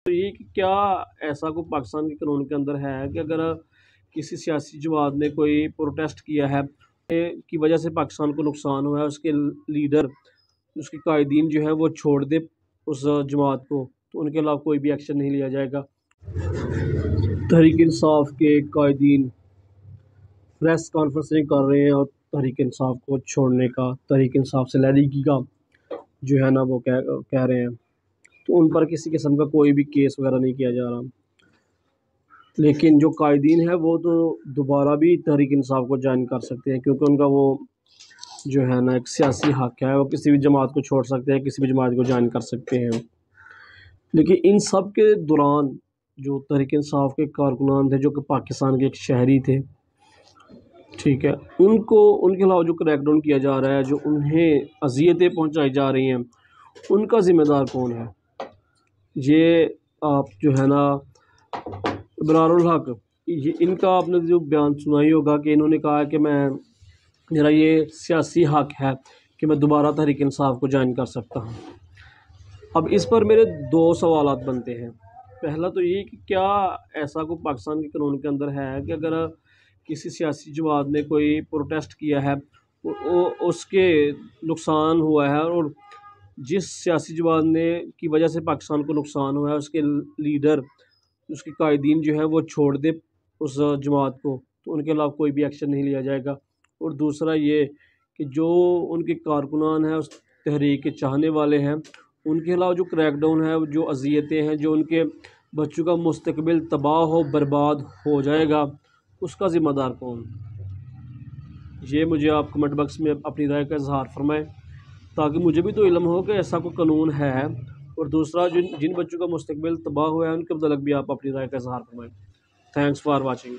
تو یہ کہ کیا ایسا کوئی پاکستان کے قانون کے اندر ہے کہ اگر کسی سیاسی جماعت نے کوئی پروٹیسٹ کیا ہے کی وجہ سے پاکستان کو نقصان ہوا ہے، اس کے لیڈر اس کے قائدین جو ہے وہ چھوڑ دے اس جماعت کو، تو ان کے خلاف کوئی بھی ایکشن نہیں لیا جائے گا۔ تحریک انصاف کے قائدین پریس کانفرنسنگ کر رہے ہیں اور تحریک انصاف کو چھوڑنے کا، تحریک انصاف سے علیحدگی کا جو ہے نا وہ کہہ رہے ہیں، تو ان پر کسی قسم کا کوئی بھی کیس وغیرہ نہیں کیا جا رہا، لیکن جو قائدین ہیں وہ تو دوبارہ بھی تحریک انصاف کو جوائن کر سکتے ہیں، کیونکہ ان کا وہ جو ہے نا ایک سیاسی حق ہے، وہ کسی بھی جماعت کو چھوڑ سکتے ہیں، کسی بھی جماعت کو جوائن کر سکتے ہیں۔ لیکن ان سب کے دوران جو تحریک انصاف کے کارکنان تھے جو کہ پاکستان کے ایک شہری تھے، ٹھیک ہے، ان کے خلاف جو کریک ڈاؤن کیا جا رہا ہے، جو انہیں اذیتیں پہنچائی جا رہی ہیں، ان کا ذمہ دار کون ہے؟ یہ آپ جو ہے نا ابرار الحق، ان کا آپ نے جو بیان سنا ہی ہوگا کہ انہوں نے کہا کہ میرا یہ سیاسی حق ہے کہ میں دوبارہ تحریک انصاف کو جوائن کر سکتا ہوں۔ اب اس پر میرے دو سوالات بنتے ہیں۔ پہلا تو یہ کہ کیا ایسا کوئی پاکستان کے قانون کے اندر ہے کہ اگر کسی سیاسی جماعت نے کوئی پروٹیسٹ کیا ہے، اس کے نقصان ہوا ہے، اور جس سیاسی جماعت کی وجہ سے پاکستان کو نقصان ہوا ہے، اس کے لیڈر اس کے قائدین جو ہے وہ چھوڑ دے اس جماعت کو، تو ان کے خلاف کوئی بھی ایکشن نہیں لیا جائے گا۔ اور دوسرا یہ کہ جو ان کے کارکنان ہیں، اس تحریک کے چاہنے والے ہیں، ان کے خلاف جو کریک ڈاؤن ہے، جو اذیتیں ہیں، جو ان کے بچوں کا مستقبل تباہ و برباد ہو جائے گا، اس کا ذمہ دار کون؟ یہ مجھے آپ کمنٹ باکس میں اپنی رائے کا اظہار فرمائیں، تاکہ مجھے بھی تو علم ہو کہ ایسا کوئی قانون ہے، اور دوسرا جن بچوں کا مستقبل تباہ ہوا ہے ان کے متعلق بھی آپ اپنی رائے کا اظہار فرمائیں۔ Thanks for watching.